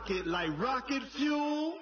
rocket like rocket fuel.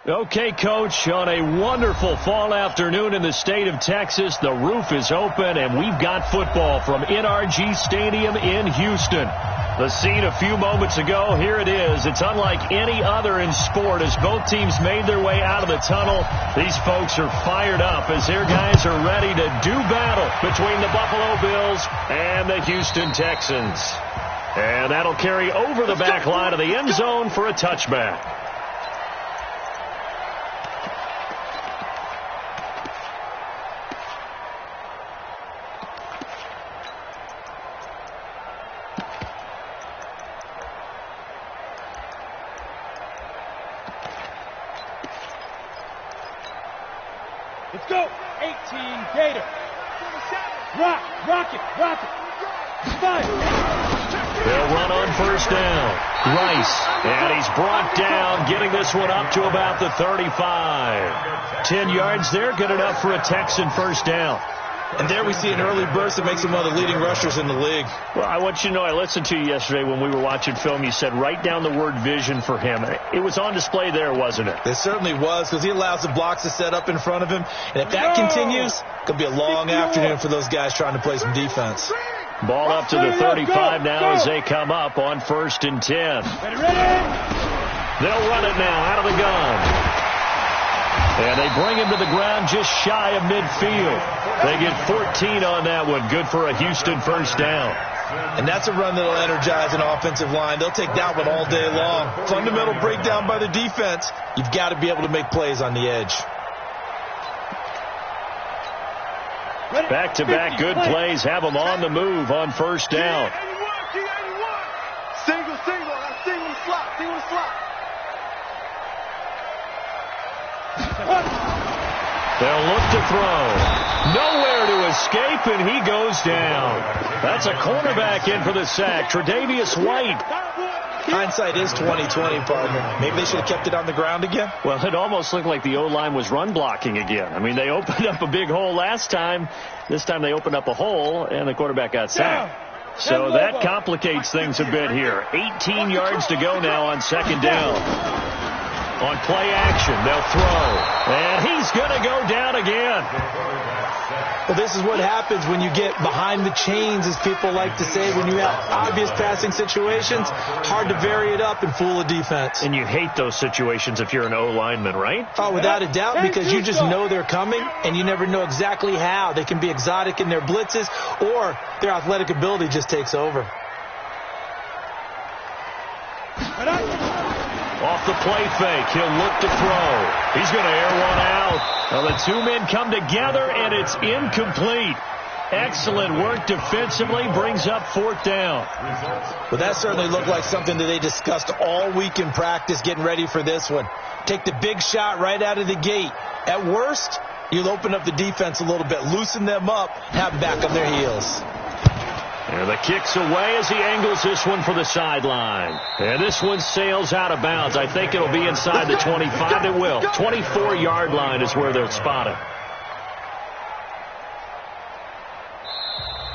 Okay, Coach, on a wonderful fall afternoon in the state of Texas, the roof is open, and we've got football from NRG Stadium in Houston. The scene a few moments ago, here it is. It's unlike any other in sport as both teams made their way out of the tunnel. These folks are fired up as their guys are ready to do battle between the Buffalo Bills and the Houston Texans. And that'll carry over the back line of the end zone for a touchback. Let's go. 18 Gator. Rocket. Fire. They'll run on first down. Rice, and he's brought down, getting this one up to about the 35. 10 yards there, good enough for a Texan first down. And there we see an early burst that makes him one of the leading rushers in the league. Well, I want you to know, I listened to you yesterday when we were watching film. You said write down the word vision for him. It was on display there, wasn't it? It certainly was, because he allows the blocks to set up in front of him. And if that continues, it's going to be a long afternoon for those guys trying to play some defense. Ball up to the 35 now as they come up on 1st and 10. They'll run it now out of the gun. And they bring him to the ground just shy of midfield. They get 14 on that one. Good for a Houston first down. And that's a run that will energize an offensive line. They'll take that one all day long. Fundamental breakdown by the defense. You've got to be able to make plays on the edge. Back-to-back good plays have them on the move on first down. Single, single slot. They'll look to throw. Nowhere to escape, and he goes down. That's a cornerback in for the sack, Tre'Davious White. Hindsight is 20/20, partner. Maybe they should have kept it on the ground again. Well, it almost looked like the O-line was run blocking again. I mean, they opened up a big hole last time. This time they opened up a hole, and the quarterback got sacked. So that complicates things a bit here. 18 yards to go now on second down. On play action, they'll throw. And he's going to go down again. Well, this is what happens when you get behind the chains, as people like to say. When you have obvious passing situations, hard to vary it up and fool a defense. And you hate those situations if you're an O-lineman, right? Oh, without a doubt, because you just know they're coming, and you never know exactly how. They can be exotic in their blitzes, or their athletic ability just takes over. Off the play fake, he'll look to throw. He's going to air one out. Well, the two men come together, and it's incomplete. Excellent work defensively, brings up 4th down. Well, that certainly looked like something that they discussed all week in practice, getting ready for this one. Take the big shot right out of the gate. At worst, you'll open up the defense a little bit, loosen them up, have them back on their heels. And the kick's away as he angles this one for the sideline. And this one sails out of bounds. I think it'll be inside the 25. It will. 24-yard line is where they'll spot it.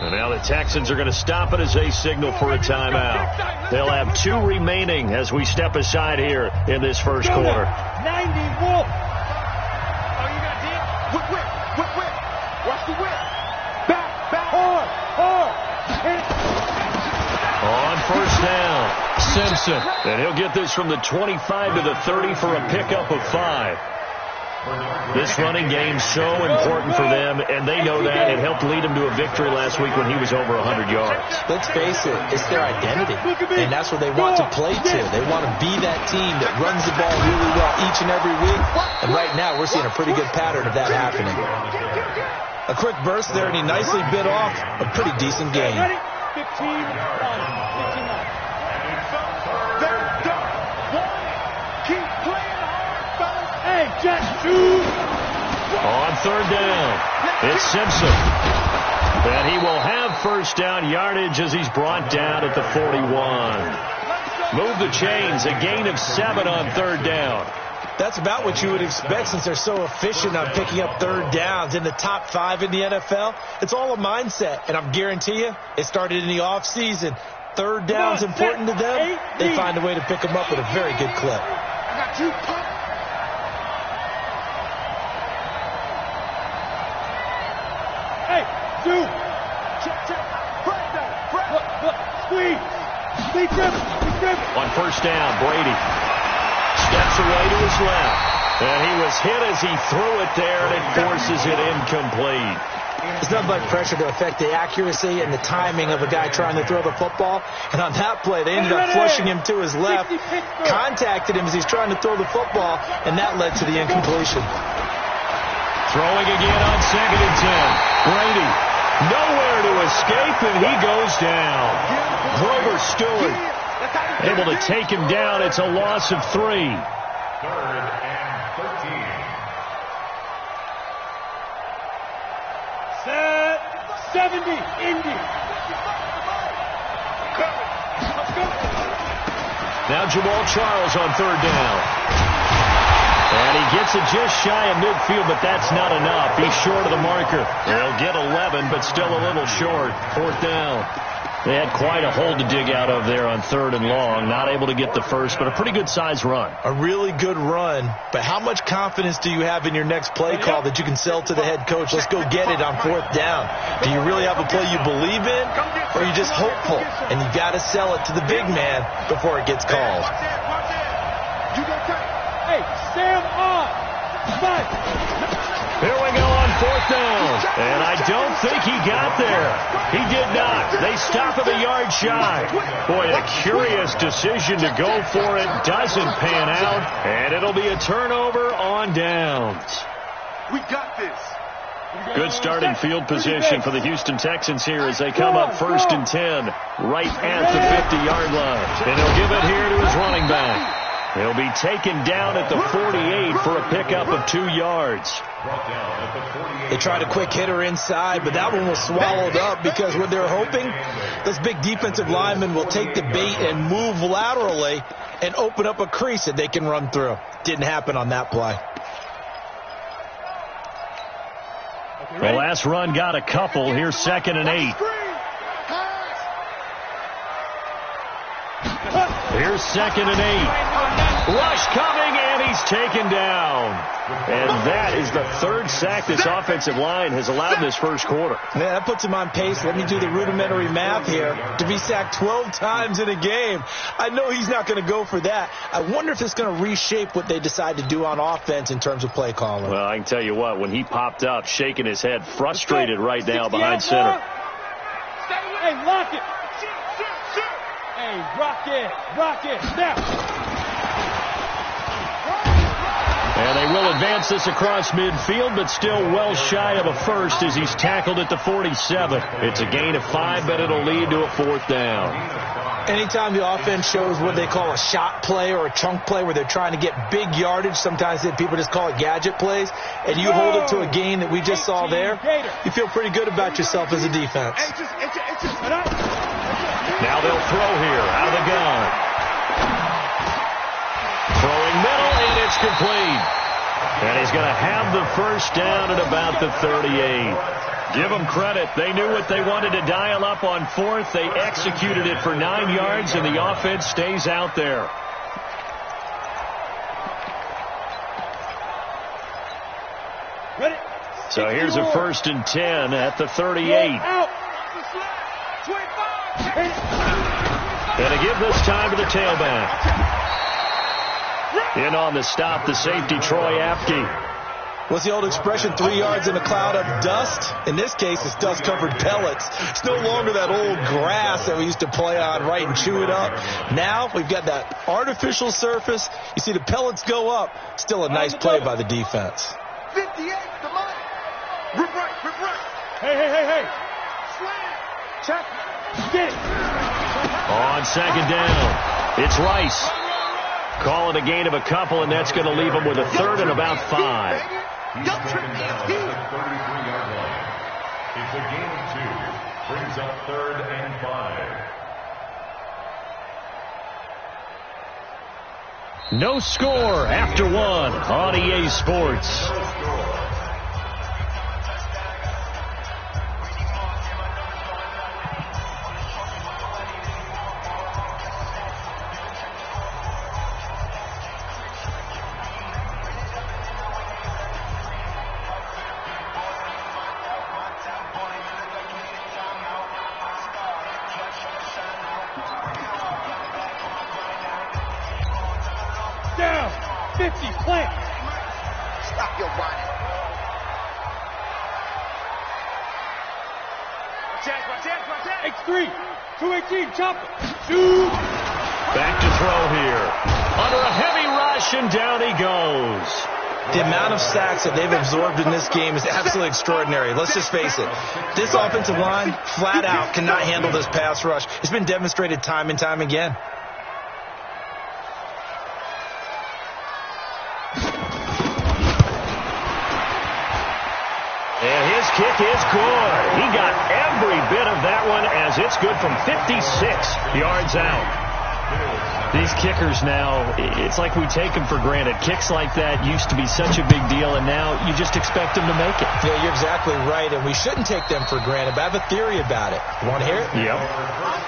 And now the Texans are going to stop it as they signal for a timeout. They'll have 2 remaining as we step aside here in this first quarter. 90 Wolf. Oh, you got deep? Whip. Watch the whip. Back. Hard. On first down, Simpson. And he'll get this from the 25 to the 30 for a pickup of 5. This running game so important for them, and they know that. It helped lead them to a victory last week when he was over 100 yards. Let's face it, it's their identity, and that's what they want to play to. They want to be that team that runs the ball really well each and every week, and right now we're seeing a pretty good pattern of that happening. A quick burst there, and he nicely bit off a pretty decent gain. Ready? 15 on. 15 on. They're done. One. Keep playing hard, fellas. Hey, Jack, shoot. On third down, it's Simpson. And he will have first down yardage as he's brought down at the 41. Move the chains, a gain of 7 on third down. That's about what you would expect since they're so efficient on picking up third downs. In the top 5 in the NFL, it's all a mindset. And I'm guarantee you, it started in the offseason. Third down's important to them. They find a way to pick them up at a very good clip. I got you. Hey, dude. Check. Break that. Break. Look. Squeeze. Speed dribble. On first down, Brady steps away to his left. And he was hit as he threw it there, and it forces it incomplete. It's nothing but pressure to affect the accuracy and the timing of a guy trying to throw the football. And on that play, they ended up flushing him to his left, contacted him as he's trying to throw the football, and that led to the incompletion. Throwing again on 2nd and 10. Brady, nowhere to escape, and he goes down. Grover Stewart able to take him down. It's a loss of 3. 3rd and 13. Set. 70. Indy. Now Jamal Charles on third down. And he gets it just shy of midfield, but that's not enough. He's short of the marker. They'll get 11, but still a little short. 4th down. They had quite a hole to dig out of there on 3rd and long. Not able to get the first, but a pretty good-sized run. A really good run, but how much confidence do you have in your next play call that you can sell to the head coach? Let's go get it on 4th down. Do you really have a play you believe in, or are you just hopeful? And you got to sell it to the big man before it gets called. Hey, Sam on. 5. Here we go on 4th down. And I don't think he got there. He did not. They stop at the yard shy. Boy, a curious decision to go for it. Doesn't pan out. And it'll be a turnover on downs. We got this. Good starting field position for the Houston Texans here as they come up 1st and 10 right at the 50-yard line. And he'll give it here to his running back. He'll be taken down at the 48 for a pickup of 2 yards. They tried a quick hitter inside, but that one was swallowed up because what they're hoping, this big defensive lineman will take the bait and move laterally and open up a crease that they can run through. Didn't happen on that play. The last run got a couple. Here's 2nd and 8. Here's 2nd and 8. Rush coming, and he's taken down. And that is the 3rd sack this offensive line has allowed this first quarter. Yeah, that puts him on pace. Let me do the rudimentary math here. To be sacked 12 times in a game, I know he's not going to go for that. I wonder if it's going to reshape what they decide to do on offense in terms of play calling. Well, I can tell you what, when he popped up, shaking his head, frustrated right now behind center. Hey, lock it. Hey, rock it, now. And they will advance this across midfield, but still well shy of a first as he's tackled at the 47. It's a gain of 5, but it'll lead to a 4th down. Anytime the offense shows what they call a shot play or a chunk play where they're trying to get big yardage, sometimes people just call it gadget plays, and you hold it to a gain that we just saw there, you feel pretty good about yourself as a defense. Now they'll throw here out of the gun. Throwing middle, and it's complete. And he's going to have the first down at about the 38. Give them credit. They knew what they wanted to dial up on 4th. They executed it for 9 yards, and the offense stays out there. So here's a 1st and 10 at the 38. And to give this time to the tailback. In on the stop, the safety, Troy Apke. What's the old expression, 3 yards in a cloud of dust? In this case, it's dust-covered pellets. It's no longer that old grass that we used to play on, right, and chew it up. Now we've got that artificial surface. You see the pellets go up. Still a nice play by the defense. 58, the line. Right. Hey. Check. Get it. On second down, it's Rice. Call it a gain of a couple, and that's going to leave him with a third and about 5. He's taken down at the 33-yard line. It's a gain of 2. Brings up 3rd and 5. No score after 1 on EA Sports. Down. 50. Plant. Stop your whining. X3. 218. Chop it. Shoot. Back to throw here. Under a heavy rush, and down he goes. The amount of sacks that they've absorbed in this game is absolutely extraordinary. Let's just face it. This offensive line, flat out, cannot handle this pass rush. It's been demonstrated time and time again. And his kick is good. He got every bit of that one, as it's good from 56 yards out. These kickers now, it's like we take them for granted. Kicks like that used to be such a big deal, and now you just expect them to make it. Yeah, you're exactly right, and we shouldn't take them for granted, but I have a theory about it. You want to hear it? Yep.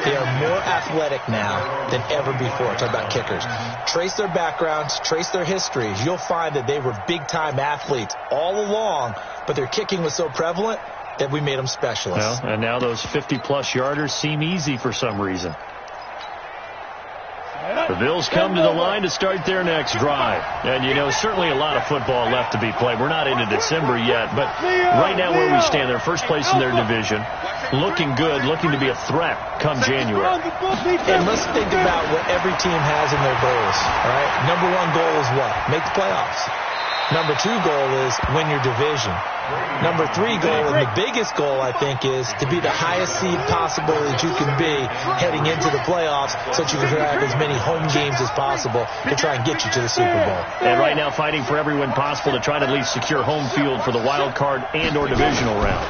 They are more athletic now than ever before. Talk about kickers. Trace their backgrounds, trace their histories. You'll find that they were big-time athletes all along, but their kicking was so prevalent that we made them specialists. Well, and now those 50-plus yarders seem easy for some reason. The Bills come to the line to start their next drive. And, you know, certainly a lot of football left to be played. We're not into December yet, but right now where we stand, they're first place in their division, looking good, looking to be a threat come January. And let's think about what every team has in their goals, all right? Number 1 goal is what? Make the playoffs. Number 2 goal is win your division. Number 3 goal, and the biggest goal, I think, is to be the highest seed possible that you can be heading into the playoffs so that you can have as many home games as possible to try and get you to the Super Bowl. And right now fighting for every win possible to try to at least secure home field for the wild card and or divisional round.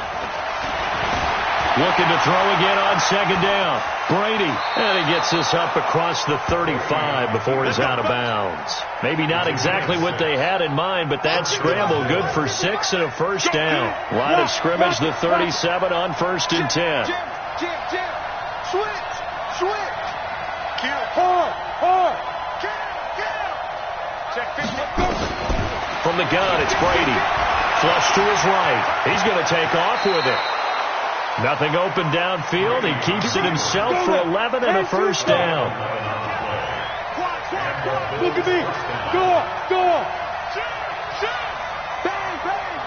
Looking to throw again on second down. Brady, and he gets this up across the 35 before he's out of bounds. Maybe not exactly what they had in mind, but that scramble good for 6 and a first down. Line of scrimmage, the 37 on 1st and 10. Switch. Hard. From the gun, it's Brady. Flush to his right. He's going to take off with it. Nothing open downfield. He keeps it himself for 11 and a first down. Look at me. Go. Bang.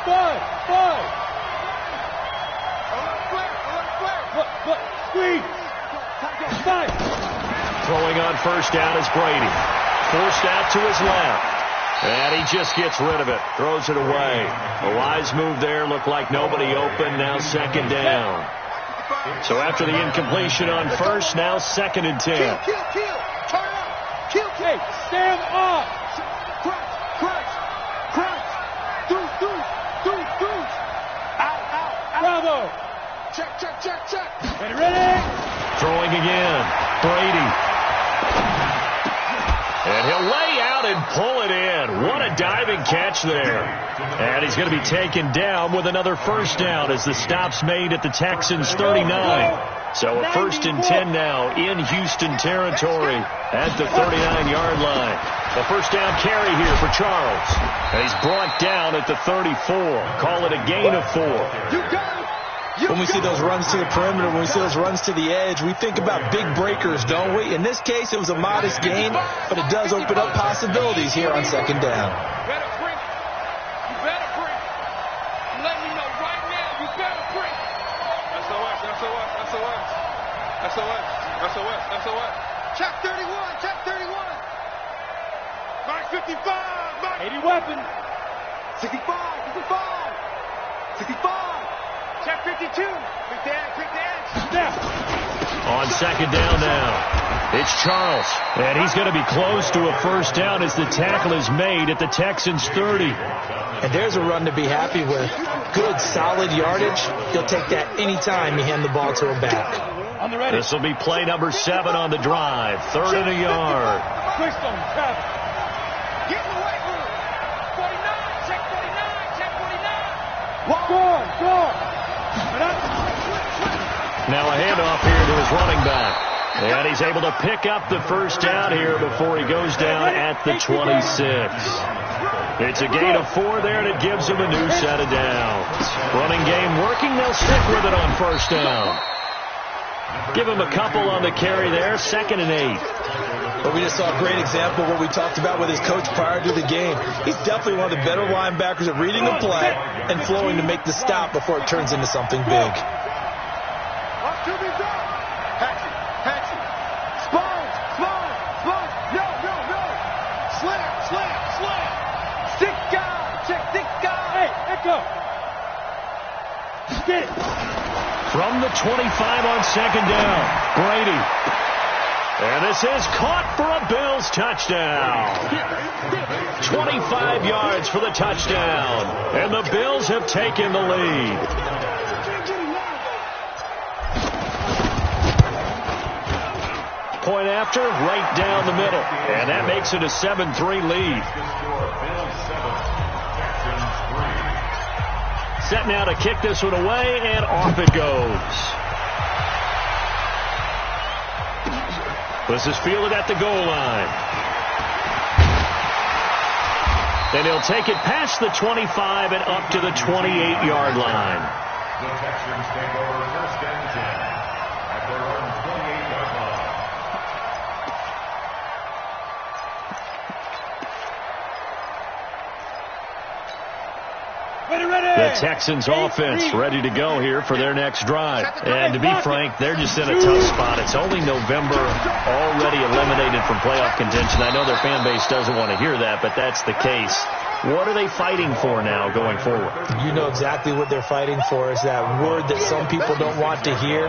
5. Look. Squeeze. 5. Throwing on first down is Brady. Forced out to his left. And he just gets rid of it. Throws it away. A wise move there. Looked like nobody open. Now second down. So after the incompletion on first, now 2nd and 10. Kill. Turn up. Kill. Hey, stand up. Crush. Deuce. Out. Bravo. Check. Ready? Throwing again. Brady. And he'll lay out and pull it in. What a diving catch there. And he's going to be taken down with another first down as the stop's made at the Texans' 39. So a 1st and 10 now in Houston territory at the 39-yard line. A first down carry here for Charles. And he's brought down at the 34. Call it a gain of 4. You got it. When we see those runs to the perimeter, when we see those runs to the edge, we think about big breakers, don't we? In this case, it was a modest gain, but it does open up possibilities here on second down. You better break. I'm letting you know right now, you better break. SOS. Check 31. Mark 55. Mark 80 weapon. 65. Mark 52. Quick dance. Snap. On second down now, it's Charles. And he's going to be close to a first down as the tackle is made at the Texans' 30. And there's a run to be happy with. Good, solid yardage. He'll take that anytime you hand the ball to him back. On the ready. This will be play number 7 on the drive. 3rd and a yard. Twist on Travis. Get in the weight room. 49. Check 49. Check 49. Go. Now a handoff here to his running back. And he's able to pick up the first down here before he goes down at the 26. It's a gain of 4 there, and it gives him a new set of downs. Running game working. They'll stick with it on first down. Give him a couple on the carry there. 2nd and 8. But we just saw a great example of what we talked about with his coach prior to the game. He's definitely one of the better linebackers at reading the play and flowing to make the stop before it turns into something big. Patsy. Spine. No. Slam. Thick guy. Check thick guy. Hey, let go. Get it. From the 25 on second down, Brady. And this is caught for a Bills touchdown. 25 yards for the touchdown. And the Bills have taken the lead. Point after, right down the middle. And that makes it a 7-3 lead. Set now to kick this one away, and off it goes. This is fielded at the goal line. And he'll take it past the 25 and up to the 28-yard line. The Texans take over 1st and 10 at their own 28-yard line. The Texans offense ready to go here for their next drive. And to be frank, they're just in a tough spot. It's only November, already eliminated from playoff contention. I know their fan base doesn't want to hear that, but that's the case. What are they fighting for now going forward? You know exactly what they're fighting for. Is that word that some people don't want to hear,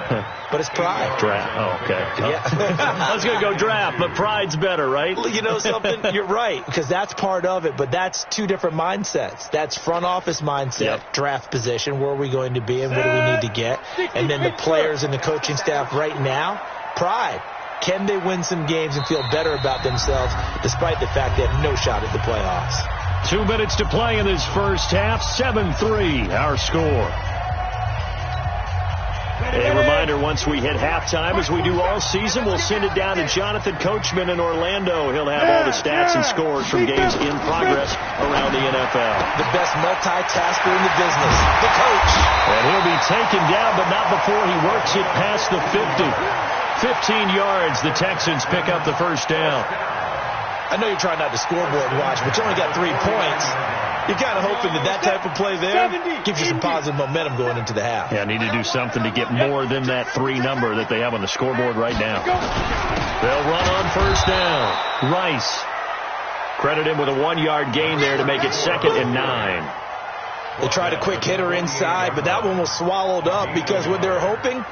but it's pride. Draft. Oh, okay. Yeah. I was going to go draft, but pride's better, right? You know something? You're right, because that's part of it, but that's two different mindsets. That's front office mindset, draft position, where are we going to be and what do we need to get? And then the players and the coaching staff right now, pride. Can they win some games and feel better about themselves despite the fact they have no shot at the playoffs? 2 minutes to play in this first half. 7-3 our score. A reminder, once we hit halftime, as we do all season, we'll send it down to Jonathan Coachman in Orlando. He'll have all the stats and scores from games in progress around the NFL. The best multitasker in the business, the coach. And he'll be taken down, but not before he works it past the 50. 15 yards, the Texans pick up the first down. I know you're trying not to scoreboard watch, but you only got 3 points. You're kind of hoping that type of play there gives you some positive momentum going into the half. Yeah, need to do something to get more than that 3 number that they have on the scoreboard right now. They'll run on first down. Rice. Credit him with a 1-yard gain there to make it 2nd and 9. They tried a quick hitter inside, but that one was swallowed up because what they're hoping,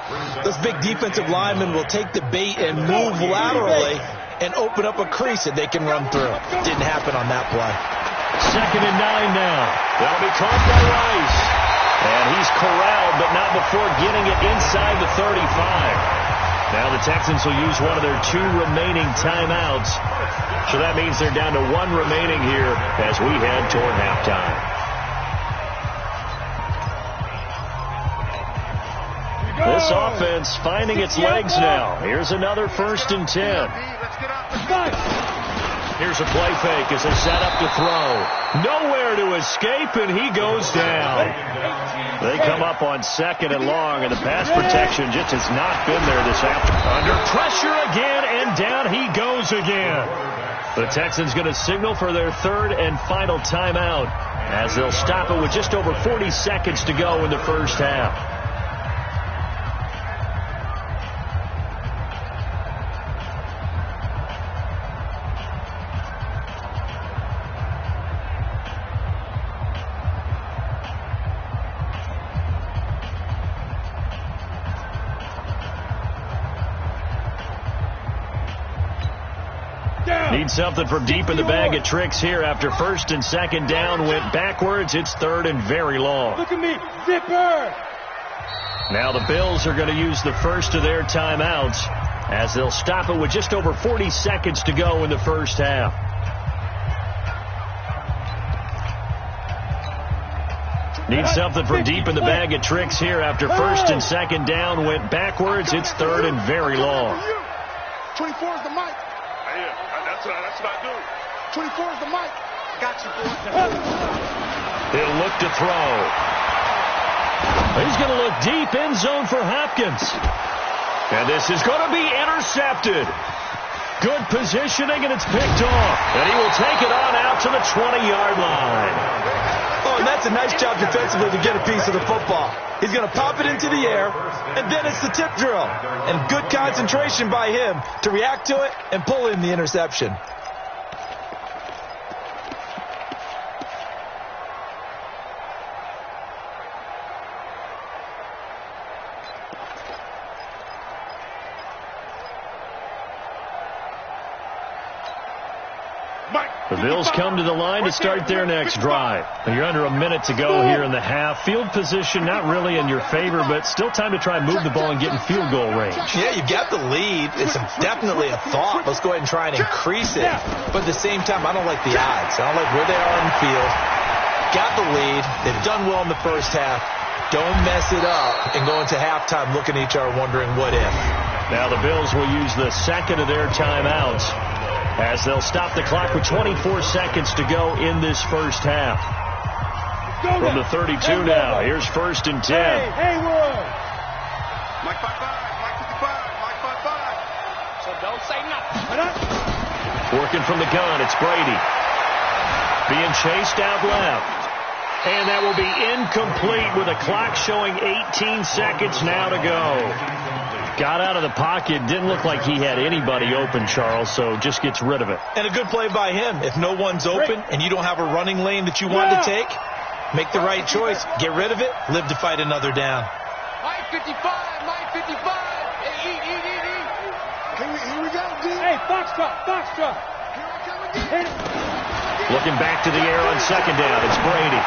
those big defensive linemen will take the bait and move laterally and open up a crease that they can run through. Didn't happen on that play. 2nd and 9 now. That'll be caught by Rice. And he's corralled, but not before getting it inside the 35. Now the Texans will use one of their 2 remaining timeouts. So that means they're down to 1 remaining here as we head toward halftime. This offense finding its legs now. Here's another 1st and 10. Here's a play fake as they set up to throw. Nowhere to escape, and he goes down. They come up on 2nd and long, and the pass protection just has not been there this afternoon. Under pressure again, and down he goes again. The Texans going to signal for their 3rd and final timeout as they'll stop it with just over 40 seconds to go in the first half. Need something from deep in the bag of tricks here after first and second down went backwards. It's third and very long. Look at me, zipper. Now the Bills are going to use the first of their timeouts as they'll stop it with just over 40 seconds to go in the first half. Need something from deep in the bag of tricks here after first and second down went backwards. It's third and very long. 24 is the mic. Yeah, that's what I do. 24 is the mic. Got you, boy. He'll look to throw. He's going to look deep, end zone for Hopkins. And this is going to be intercepted. Good positioning, and it's picked off. And he will take it on out to the 20-yard line. Oh, and that's a nice job defensively to get a piece of the football. He's going to pop it into the air, and then it's the tip drill. And good concentration by him to react to it and pull in the interception. The Bills come to the line to start their next drive. You're under a minute to go here in the half. Field position not really in your favor, but still time to try and move the ball and get in field goal range. Yeah, you've got the lead. It's definitely a thought. Let's go ahead and try and increase it. But at the same time, I don't like the odds. I don't like where they are in the field. Got the lead. They've done well in the first half. Don't mess it up and go into halftime looking at each other wondering what if. Now the Bills will use the second of their timeouts as they'll stop the clock with 24 seconds to go in this first half. From the 32 now, here's first and 10. Hey, Wood. Mike 5-5, Mike 55, Mike 5-5. So don't say nothing. Working from the gun, it's Brady. Being chased out left. And that will be incomplete with a clock showing 18 seconds now to go. Got out of the pocket. Didn't look like he had anybody open, Charles, so just gets rid of it. And a good play by him. If no one's open and you don't have a running lane that you want to take, make the right choice. Get rid of it. Live to fight another down. Mike 55, Mike 55. Hey, eat. Here we go, D. Hey, Foxtrot. Here I come again. Looking back to the air on second down. It's Brady.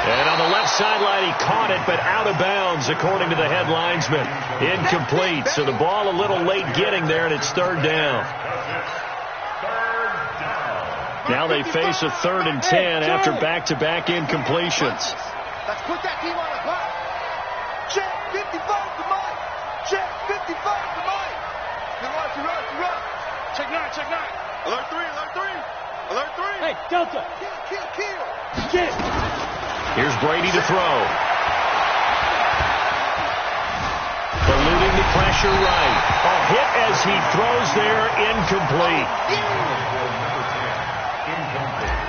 And on the left sideline, he caught it, but out of bounds, according to the head linesman. Incomplete, so the ball a little late getting there, and it's third down. Now they face a 3rd and 10 after back-to-back incompletions. Let's put that team on a clock. Check 55 to Mike. Check 55 to Mike. Run. Check 9. Alert 3. Hey, Delta. Kill. Get. Here's Brady to throw. Eluding the pressure right. A hit as he throws there, incomplete.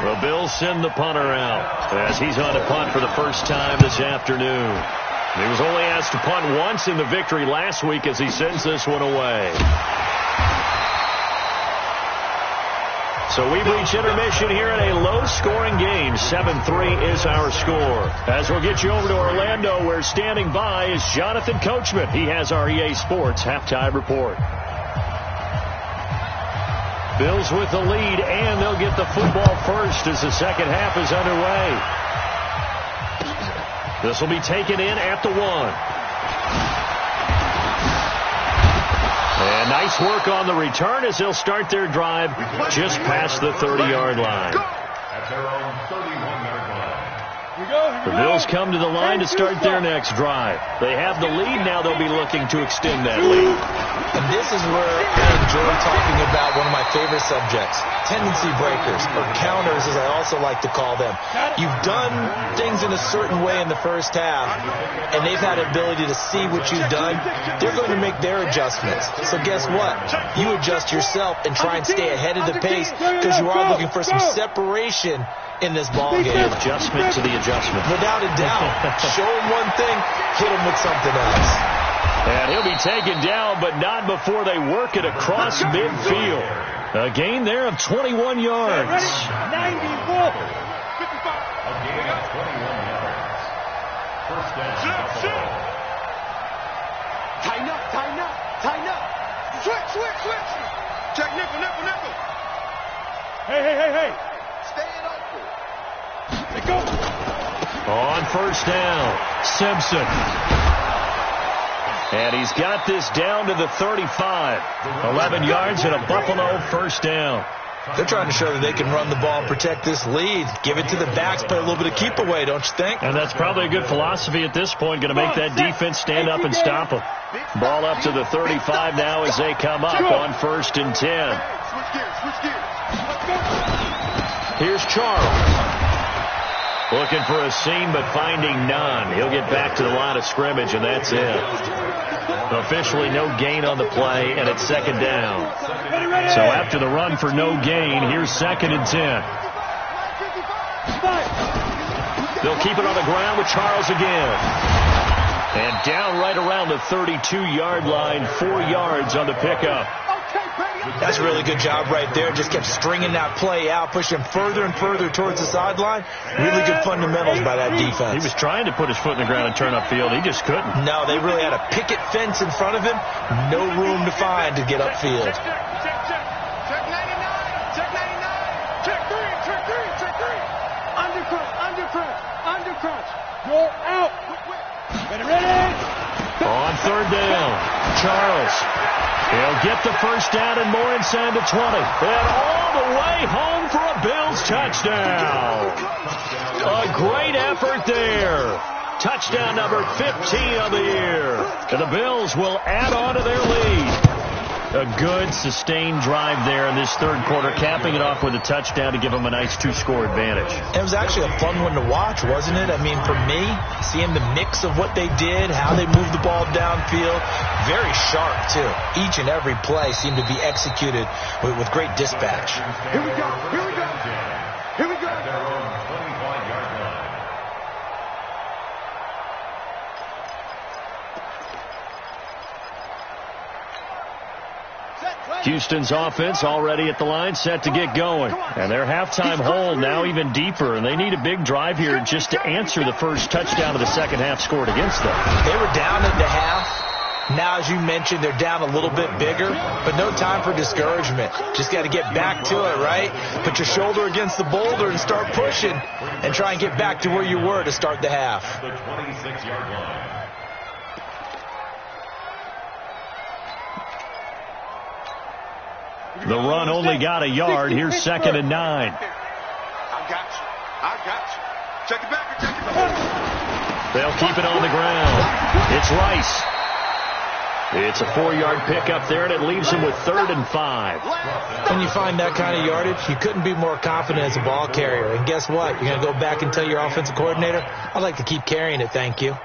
The Bills send the punter out as he's on to punt for the first time this afternoon. He was only asked to punt once in the victory last week as he sends this one away. So we've reached intermission here in a low-scoring game. 7-3 is our score. As we'll get you over to Orlando, where standing by is Jonathan Coachman. He has our EA Sports halftime report. Bills with the lead, and they'll get the football first as the second half is underway. This will be taken in at the 1. And nice work on the return as they'll start their drive just past the 30-yard line. At their own 31-yard line. The Bills come to the line to start their next drive. They have the lead. Now they'll be looking to extend that lead. And this is where I enjoy talking about one of my favorite subjects, tendency breakers, or counters as I also like to call them. You've done things in a certain way in the first half, and they've had the ability to see what you've done. They're going to make their adjustments. So guess what? You adjust yourself and try and stay ahead of the pace because you are looking for some separation in this ball game. Adjustment to the adjustment. Without a doubt. Show him one thing, hit him with something else. And he'll be taken down, but not before they work it across midfield. A gain there of 21 yards. 91. 55. A gain of 21 yards. First down. Tighten up. Switch. Check nickel, nickel, nickel. Hey. Staying open. Let go. On first down, Simpson. And he's got this down to the 35. 11 yards and a Buffalo first down. They're trying to show that they can run the ball and protect this lead. Give it to the backs, play a little bit of keep away, don't you think? And that's probably a good philosophy at this point. Going to make that defense stand up and stop them. Ball up to the 35 now as they come up on first and 10. Switch gears. Let's go. Here's Charles. Looking for a seam, but finding none. He'll get back to the line of scrimmage, and that's it. Officially no gain on the play, and it's second down. So after the run for no gain, here's second and 10. They'll keep it on the ground with Charles again. And down right around the 32-yard line, 4 yards on the pickup. That's a really good job right there. Just kept stringing that play out, pushing further and further towards the sideline. Really good fundamentals by that defense. He was trying to put his foot in the ground and turn upfield. He just couldn't. No, they really had a picket fence in front of him. No room to find to get upfield. Check 99. Check 99. Check three. Undercrunch. You're out. Ready. On third down, Charles. He'll get the first down and more inside the 20. And all the way home for a Bills touchdown. A great effort there. Touchdown number 15 of the year. And the Bills will add on to their lead. A good, sustained drive there in this third quarter, capping it off with a touchdown to give them a nice 2-score advantage. It was actually a fun one to watch, wasn't it? I mean, for me, seeing the mix of what they did, how they moved the ball downfield, very sharp, too. Each and every play seemed to be executed with great dispatch. Here we go. Houston's offense already at the line, set to get going. And their halftime hole now even deeper, and they need a big drive here just to answer the first touchdown of the second half scored against them. They were down at the half. Now, as you mentioned, they're down a little bit bigger, but no time for discouragement. Just got to get back to it, right? Put your shoulder against the boulder and start pushing and try and get back to where you were to start the half. The 26-yard line. The run only got a yard. Here's second and 9. I got you. Check it back. They'll keep it on the ground. It's Rice. It's a 4-yard pickup there, and it leaves them with 3rd and 5. When you find that kind of yardage, you couldn't be more confident as a ball carrier. And guess what? You're going to go back and tell your offensive coordinator, I'd like to keep carrying it, thank you.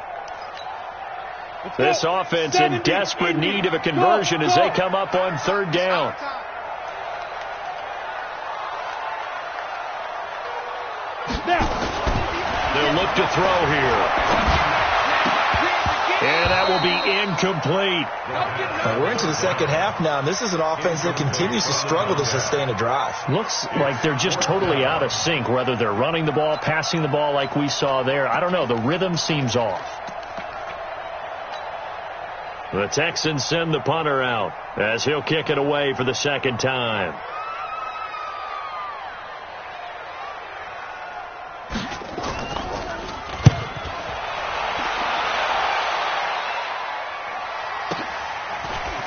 This offense in desperate need of a conversion as they come up on 3rd down. They'll look to throw here. And that will be incomplete. We're into the second half now, and this is an offense that continues to struggle to sustain a drive. Looks like they're just totally out of sync, whether they're running the ball, passing the ball like we saw there. I don't know. The rhythm seems off. The Texans send the punter out as he'll kick it away for the second time.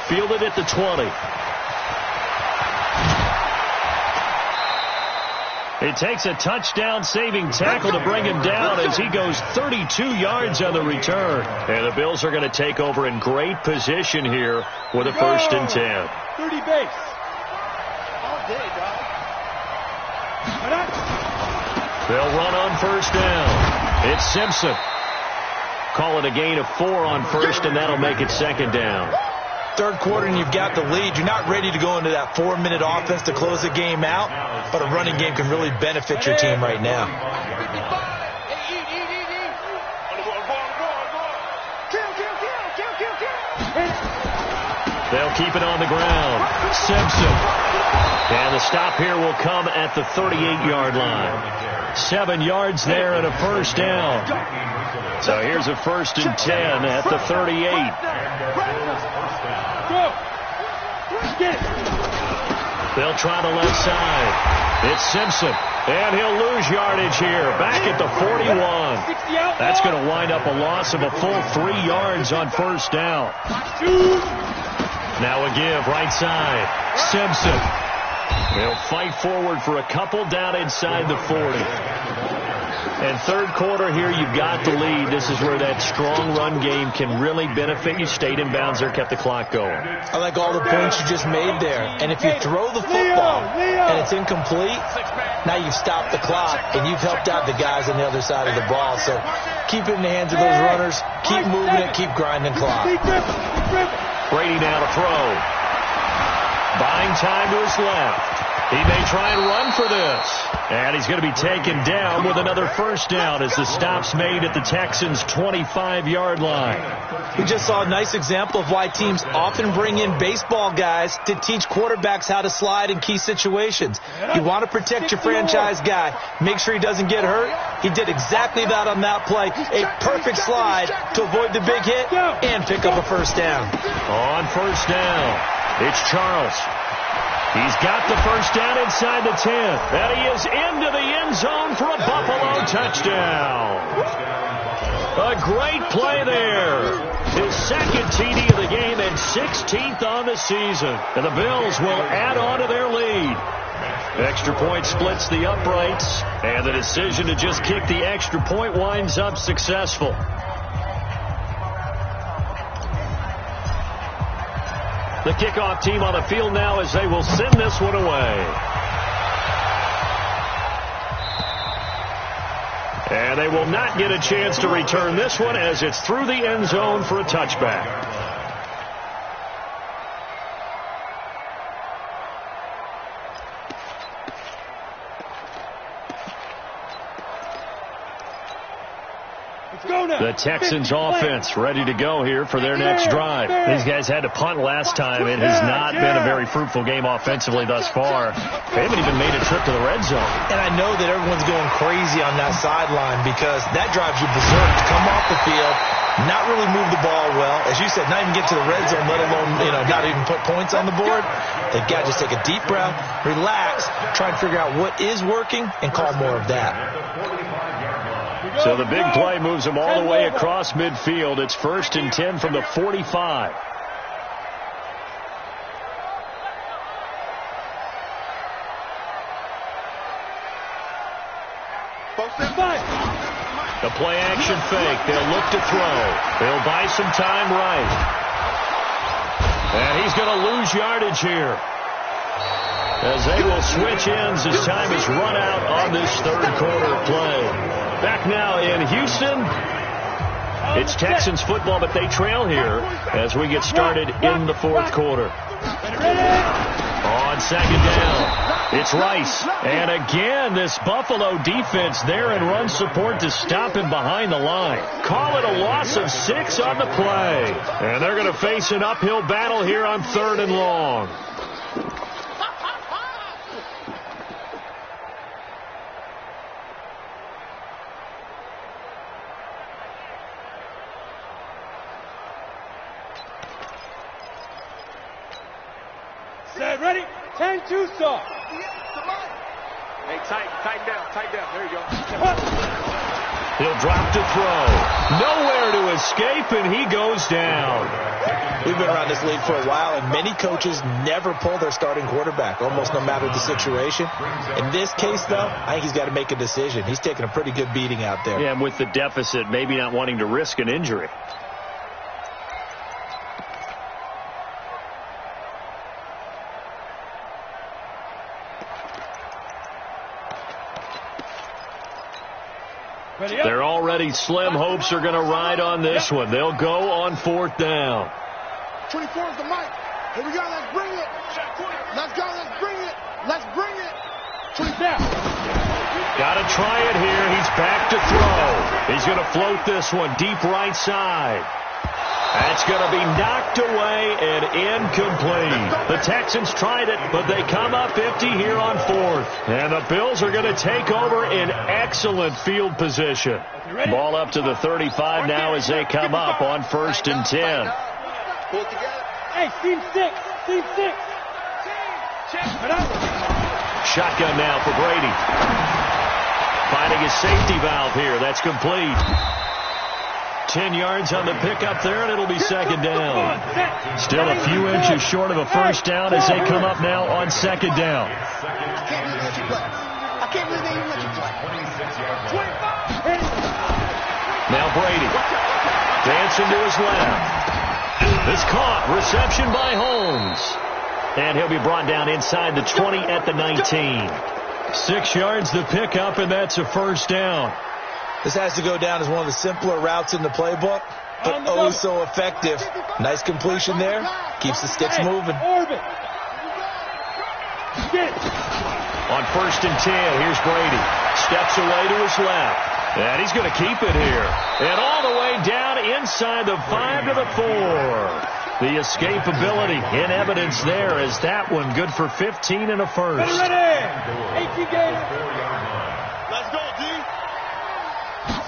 Fielded at the 20. It takes a touchdown-saving tackle to bring him down as he goes 32 yards on the return. And the Bills are going to take over in great position here with a 1st and 10. 30 base. All day, dog. They'll run on 1st down. It's Simpson. Call it a gain of 4 on 1st, and that'll make it 2nd down. Third quarter and you've got the lead. You're not ready to go into that 4-minute offense to close the game out, but a running game can really benefit your team right now. They'll keep it on the ground. Simpson. And the stop here will come at the 38-yard line. 7 yards there and a 1st down. So here's a 1st and 10 at the 38. They'll try the left side. It's Simpson. And he'll lose yardage here. Back at the 41. That's going to wind up a loss of a full 3 yards on first down. Now a give right side. Simpson. They'll fight forward for a couple down inside the 40. And third quarter here, you've got the lead. This is where that strong run game can really benefit you. Stayed in bounds there, kept the clock going. I like all the points you just made there. And if you throw the football and it's incomplete, now you've stopped the clock and you've helped out the guys on the other side of the ball. So keep it in the hands of those runners. Keep moving it. Keep grinding clock. Brady now to throw. Buying time to his left. He may try and run for this. And he's going to be taken down with another first down as the stop's made at the Texans' 25-yard line. We just saw a nice example of why teams often bring in baseball guys to teach quarterbacks how to slide in key situations. You want to protect your franchise guy. Make sure he doesn't get hurt. He did exactly that on that play. A perfect slide to avoid the big hit and pick up a first down. On first down, it's Charles. He's got the first down inside the 10. And he is into the end zone for a Buffalo touchdown. A great play there. His second TD of the game and 16th on the season. And the Bills will add on to their lead. Extra point splits the uprights. And the decision to just kick the extra point winds up successful. The kickoff team on the field now as they will send this one away. And they will not get a chance to return this one as it's through the end zone for a touchback. The Texans offense ready to go here for their next drive. These guys had to punt last time. It has not been a very fruitful game offensively thus far. They haven't even made a trip to the red zone. And I know that everyone's going crazy on that sideline because that drives you berserk to come off the field, not really move the ball well. As you said, not even get to the red zone, let alone, not even put points on the board. They've got to just take a deep breath, relax, try and figure out what is working, and call more of that. So the big play moves them all the way across midfield. It's 1st and 10 from the 45. The play action fake. They'll look to throw. They'll buy some time right. And he's going to lose yardage here, as they will switch ends as time is run out on this third quarter play. Back now in Houston. It's Texans football, but they trail here as we get started in the fourth quarter. On second down, it's Rice. And again, this Buffalo defense there in run support to stop him behind the line. Call it a loss of 6 on the play. And they're going to face an uphill battle here on 3rd and long. Ready? 10-2 start. Hey, tighten down. There you go. He'll drop to throw. Nowhere to escape, and he goes down. We've been around this league for a while, and many coaches never pull their starting quarterback, almost no matter the situation. In this case, though, I think he's got to make a decision. He's taking a pretty good beating out there. Yeah, and with the deficit, maybe not wanting to risk an injury. They're already slim hopes are going to ride on this one. They'll go on 4th down. 24 is the mic. Here we go. Let's bring it. Let's go. Let's bring it. Let's bring it. 20 down. Got to try it here. He's back to throw. He's going to float this one deep right side. That's going to be knocked away and incomplete. The Texans tried it, but they come up empty here on 4th. And the Bills are going to take over in excellent field position. Ball up to the 35 now as they come up on 1st and 10. Hey, team 6. Shotgun now for Brady. Finding his safety valve here. That's complete. 10 yards on the pickup there, and it'll be second down. Still a few inches short of a first down as they come up now on second down. I can't believe they even let you play. Now Brady. Dancing to his left. It's caught. Reception by Holmes. And he'll be brought down inside the 20 at the 19. 6 yards the pickup, and that's a first down. This has to go down as one of the simpler routes in the playbook, but oh so effective. Nice completion there. Keeps the sticks moving. On 1st and 10, here's Brady. Steps away to his left. And he's going to keep it here. And all the way down inside the 5 to the 4. The escapability in evidence there as that one good for 15 and a first. Let's go, D.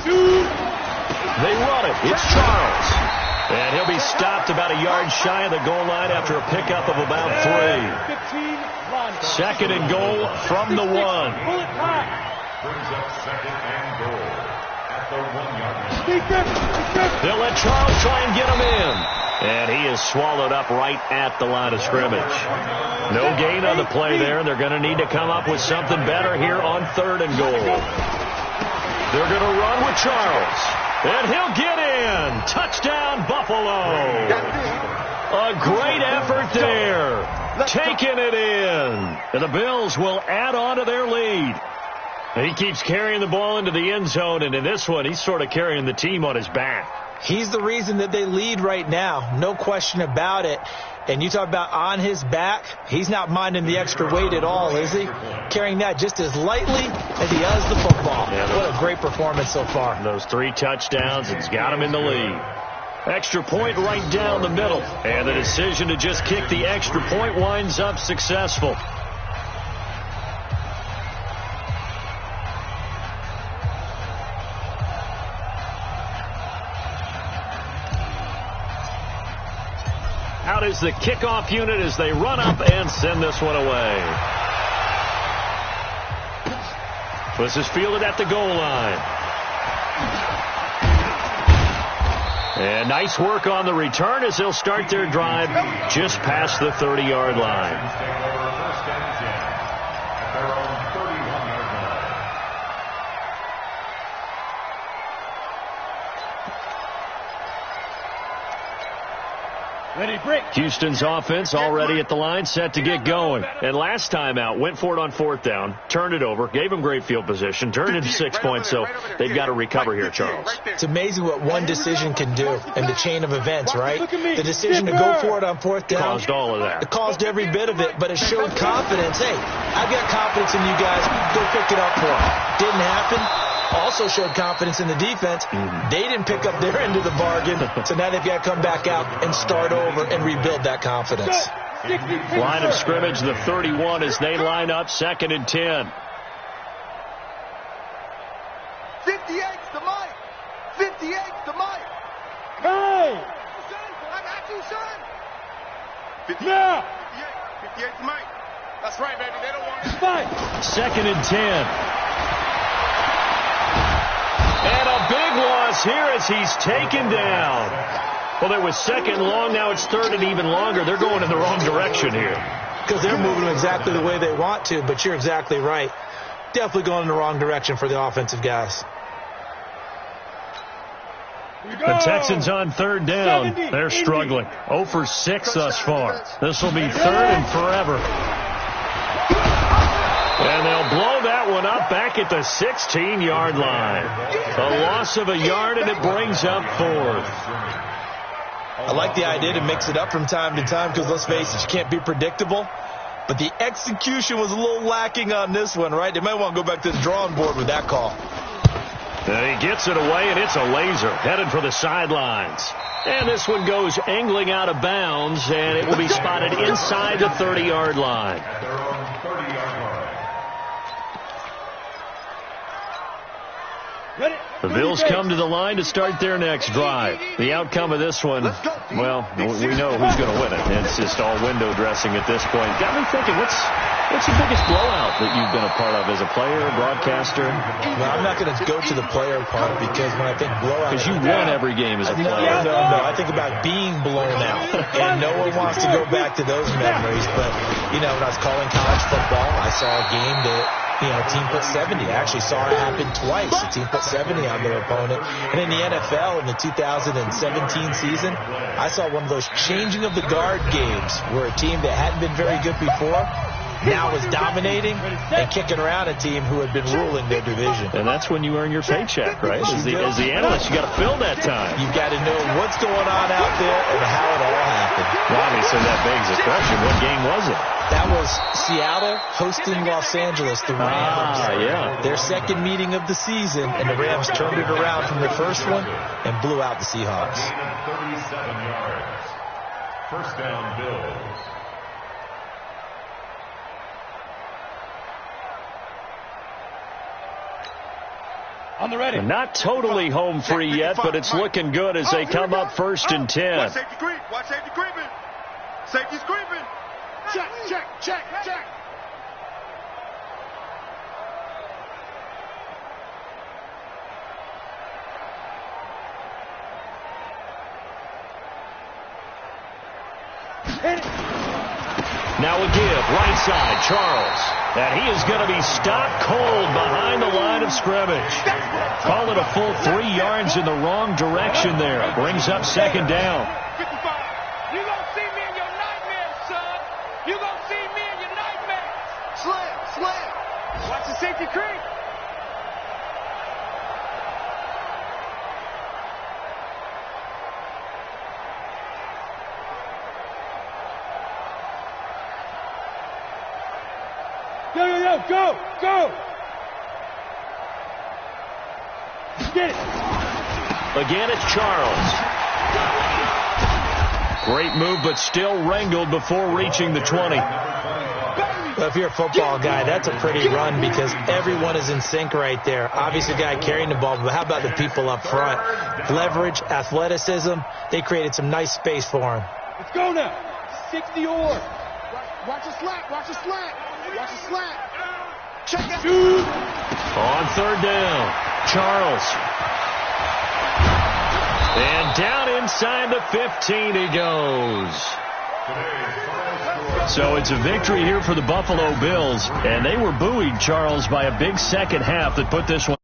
They run it. It's Charles. And he'll be stopped about a yard shy of the goal line after a pickup of about 3. 2nd and goal from the 1. Brings up 2nd and goal at the 1-yard line. They'll let Charles try and get him in. And he is swallowed up right at the line of scrimmage. No gain on the play there, and they're going to need to come up with something better here on 3rd and goal. They're going to run with Charles. And he'll get in. Touchdown, Buffalo. A great effort there. Taking it in. And the Bills will add on to their lead. He keeps carrying the ball into the end zone, and in this one, he's sort of carrying the team on his back. He's the reason that they lead right now. No question about it. And you talk about on his back, he's not minding the extra weight at all, is he? Carrying that just as lightly as he does the football. Yeah, what a great performance so far. Those 3 touchdowns, it's got him in the lead. Extra point right down the middle. And the decision to just kick the extra point winds up successful. Out is the kickoff unit as they run up and send this one away. This is fielded at the goal line. And nice work on the return as they'll start their drive just past the 30-yard line. Houston's offense already at the line, set to get going. And last time out, went for it on 4th down, turned it over, gave them great field position, turned it into 6 points, so they've got to recover here, Charles. It's amazing what one decision can do in the chain of events, right? The decision to go for it on 4th down. Caused all of that. It caused every bit of it, but it showed confidence. Hey, I've got confidence in you guys. Go pick it up for them. Didn't happen. Also showed confidence in the defense. They didn't pick up their end of the bargain, so now they've got to come back out and start over and rebuild that confidence. Line of scrimmage, the 31 as they line up, 2nd and 10. 58's the mic. 58's the mic. Hey! I got you, son. 58. Yeah! 58's the mic. That's right, baby. They don't want it. Fight! 2nd and 10. And a big loss here as he's taken down. Well, there was 2nd long. Now it's 3rd and even longer. They're going in the wrong direction here. Because they're moving exactly the way they want to, but you're exactly right. Definitely going in the wrong direction for the offensive guys. The Texans on 3rd down. They're struggling. 0 for 6 thus far. This will be 3rd and forever. And they'll blow that one up back at the 16-yard line. A loss of a yard, and it brings up 4th. I like the idea to mix it up from time to time because, let's face it, you can't be predictable. But the execution was a little lacking on this one, right? They might want to go back to the drawing board with that call. And he gets it away, and it's a laser headed for the sidelines. And this one goes angling out of bounds, and it will be spotted inside the 30-yard line. Ready? The Bills come to the line to start their next drive. The outcome of this one, well, we know who's going to win it. It's just all window dressing at this point. Got me thinking, what's the biggest blowout that you've been a part of as a player, broadcaster? Well, I'm not going to go to the player part because when I think blowout... Because you won every game as a player. No. I think about being blown out. And no one wants to go back to those memories. But, when I was calling college football, I saw a game that... a team put 70. I actually saw it happen twice. A team put 70 on their opponent. And in the NFL, in the 2017 season, I saw one of those changing of the guard games where a team that hadn't been very good before now was dominating and kicking around a team who had been ruling their division. And that's when you earn your paycheck, right? As the analyst, you got to fill that time. You've got to know what's going on out there and how it all happened. Well, obviously, that begs the question, what game was it? That was Seattle hosting Los Angeles, the Rams. Yeah. Their second meeting of the season, and the Rams turned it around from their first one and blew out the Seahawks. 37 yards. First down, Bills. On the ready. Not totally home free yet, but it's looking good as they come up 1st and 10. Watch safety creep. Watch safety creeping. Safety's creeping. Check. Now a give, right side, Charles. And he is going to be stopped cold behind the line of scrimmage. Call it a full 3 yards in the wrong direction there. Brings up 2nd down. 55. You gonna see me in your nightmares, son. You gonna see me in your nightmares. Slam. Watch the safety creep. Go! Get it! Again, it's Charles. Great move, but still wrangled before reaching the 20. Well, if you're a football guy, that's a pretty run because everyone is in sync right there. Obviously, the guy carrying the ball, but how about the people up front? Leverage, athleticism, they created some nice space for him. Let's go now. 60 or. Watch the slant. Check that. On 3rd down, Charles. And down inside the 15 he goes. So it's a victory here for the Buffalo Bills, and they were buoyed, Charles, by a big second half that put this one.